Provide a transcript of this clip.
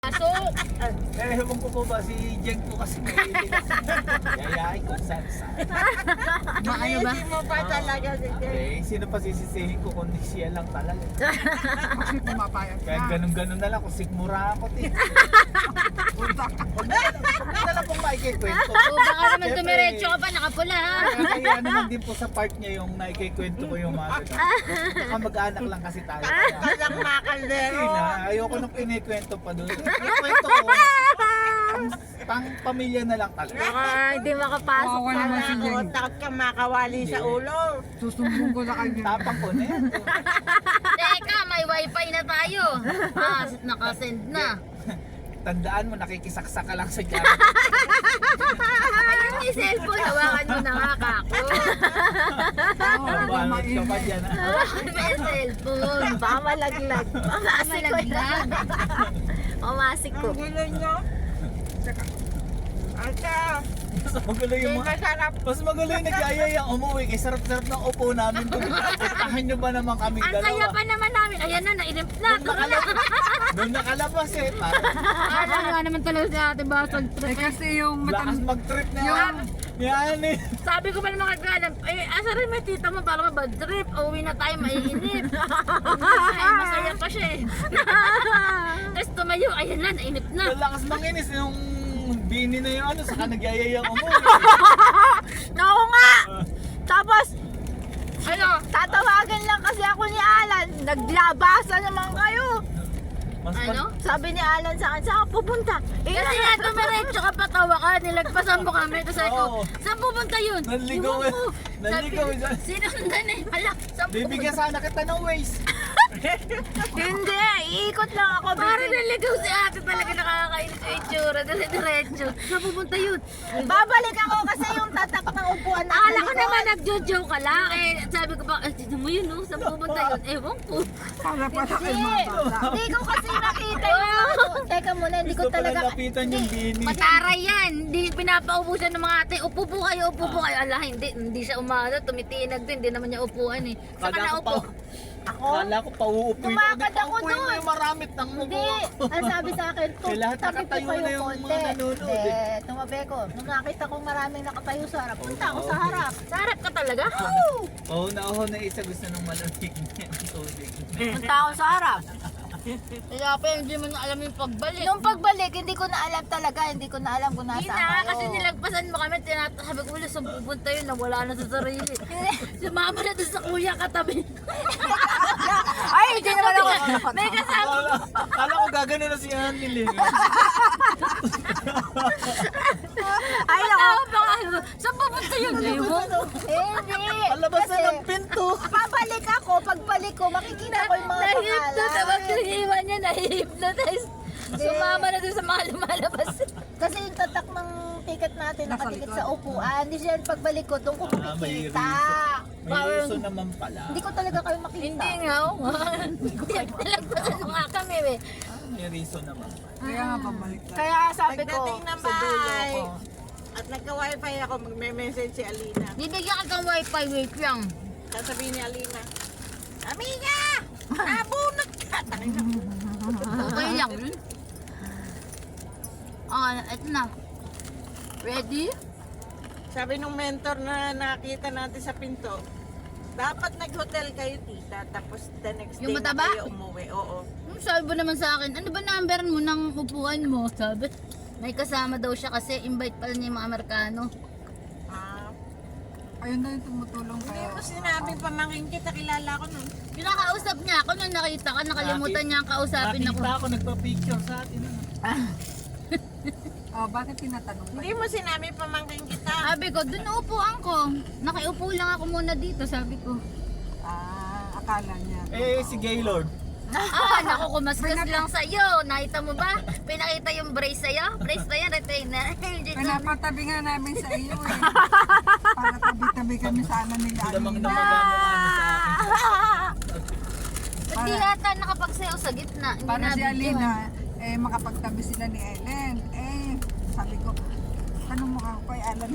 Aso. Ewan ko po ba si Jeng po kasi mahilig ako. Yayain ko saan. Ano ba? Hindi mo pa talaga si Jen. Okay, sino pa sisisihin ko kundi siya lang talaga. Kasi pumapayag Kaya ganun-ganun na lang kung sigmura ako. Huwag na lang pong maikikwento. O baka naman dumiretso ka pa, nakapula ha. Kaya naman din po sa part niya yung naikikwento ko yung mga ganun. Saka mag-anak lang kasi tayo. Kaya, Kalang makaldero. Hindi na, ayoko nang kinikwento pa doon. Ikwento ko, pang pamilya na lang talaga. Baka hindi makapasok Wala ka naman na. si Jen. Takot kang makawali sa ulo. Susumbong ko na kayo. Tapang ko na yan. Teka, may wifi na tayo. Nakasend na. Tandaan mo, nakikisaksak ka lang sa dyan. Ayun yung cellphone, hawakan mo na nga kako. Banat ka pa dyan. Hawakan mo yung cellphone. Baka malaglag. Mamasik ko na. Malaglag. Mamasik ko. Ang gulo nyo. Ata, Mas magulo yung hindi mga... masarap. Mas magulo yung nagyayayang umuwi. Eh, sarap-sarap ng upo namin. Puntahan nyo ba naman kaming Ang saya dalawa? pa naman namin. Ayan na, nainip na. Doon nakalabas eh. Parang Alam nga naman talaga si ate Basag. Kasi yung lakas mag-trip na yan. Yan eh. Sabi ko pa naman kagalan, asa rin may tita mo para bad trip. Uwi na tayo, maiinip. Ay, masaya pa siya eh. Tapos tumayo, ayan na, nainip na. Lakas manginis yung bini na yung ano. Saka nagyayayang umuwi. Oo nga! Tapos, Ano? tatawagan lang kasi ako ni Alan. Naglabasa naman kayo. Mas Ano? Sabi ni Alan sa akin, saan ka pupunta? Kasi nga tumiretso ka patawa ka, nilagpasan mo kami. Tapos sabi ko, Oo. saan pupunta yun? Nanligaw Iwan eh. ko. Nanligaw Sabi, eh. sinundan eh. Hala, saan Bibigyan pupunta? sana kita ng waste. Hindi, iikot lang ako. Parang naligaw si ate talaga nakakainis yung itsura. Diretso. Saan pupunta yun? Babalik ako kasi yung tatak ng upuan na Akala ko naman nagjo-joke ka lang. Eh, sabi ko pa, tignan mo yun, no? Saan pupunta yun? Ewan ko. Para pa sa Hindi, hindi ko kasi nakita yung ano. Teka muna, hindi ko Gusto pa talaga... lang lapitan yung bini. Mataray yan. Hindi pinapaubusan ng mga ate. Upo po kayo, upo po kayo. Ala, hindi siya umano. Tumitinag din. Hindi naman niya upuan eh. Saka Kala ko naupo. Kala ko pauupuin Lumakad ako Pauupuin mo doon. yung maramit ng Hindi, mubo. ang sabi sa akin, Eh, lahat tabi po nakatayo kayo na yung konti. mga nanonood eh. Eh, tumabi ko. Nung nakita kong maraming nakatayo sa harap, punta ako sa harap. Sa harap ka talaga? Oo, na isa gusto ng malamig niya ang tubig. Punta ako sa harap. Kaya pa hindi mo na alam yung pagbalik. Nung pagbalik, hindi ko na alam talaga. Hindi ko na alam kung Hindi nasaan na, kayo. kasi nilagpasan mo kami, sabi ko ulit, saan pupunta yun, nawala na sa sarili. Sumama na doon sa kuya katabi. Ay, hindi naman ako. May kasama. Kala ko gagano na si Anil eh. Ay, nako. Tao pa nga, saan pupunta yun? Ewan ko. Hindi. Palabas na Kasi ng pinto. Pabalik ako. Pagbalik ko, makikita ko yung mga Nahihipnotize, pangalan. iwan niya, nahihipnotize. Sumama na doon sa mga lumalabas. Kasi yung tatak ng ticket natin nakatikit sa upuan. Hindi siya pagbalik ko, doon ko May makikita. May reason naman pala. Hindi ko talaga kayo makita. Hindi nga, oo nga. Nilagpasan mo nga kami eh. May reason naman pala. Kaya nga pabalik tayo. Kaya sabi ko, Pagdating ng sa dulo bahay, ko. at nagka-wifi ako, magme-message si Alina. Bibigyan ka ng wifi, wait lang. Sasabihin ni Alina, Amiga! Nabunot ka! Okay lang yun. Ito na. Ready? Sabi nung mentor na nakita natin sa pinto, dapat nag-hotel kayo, tita, tapos the next Yung day na mataba? kayo umuwi. Oo. Sabi ba naman sa akin, ano ba number mo ng upuan mo? Sabi, may kasama daw siya kasi invite pala niya yung mga Amerikano. Ah, Ayun na yung tumutulong hindi kayo. mo sinabing pamangkin kita, kilala ko nun. Yung nakausap niya ako nung nakita ka, nakalimutan niya ang kausapin ako. Nakita ako nagpa-picture sa atin. Oh, bakit tinatanong Hindi mo sinabing pamangkin kita. Sabi ko, dun upuan ko. Nakiupo lang ako muna dito, sabi ko. akala niya. Eh, si Gaylord. Naku, kumaskas lang sa'yo. Nakita mo ba? Pinakita yung brace sa'yo? Brace na yan, retainer. Pinapatabi nga namin sa iyo eh. Para tabi-tabi kami sana nila. Lamang na magamo sa akin. Hindi yata nakapagsayaw sa gitna. Hindi Para si nabigyan. Alina, makapagtabi sila ni Ellen. Sabi ko, tanong mo ako kay Alan.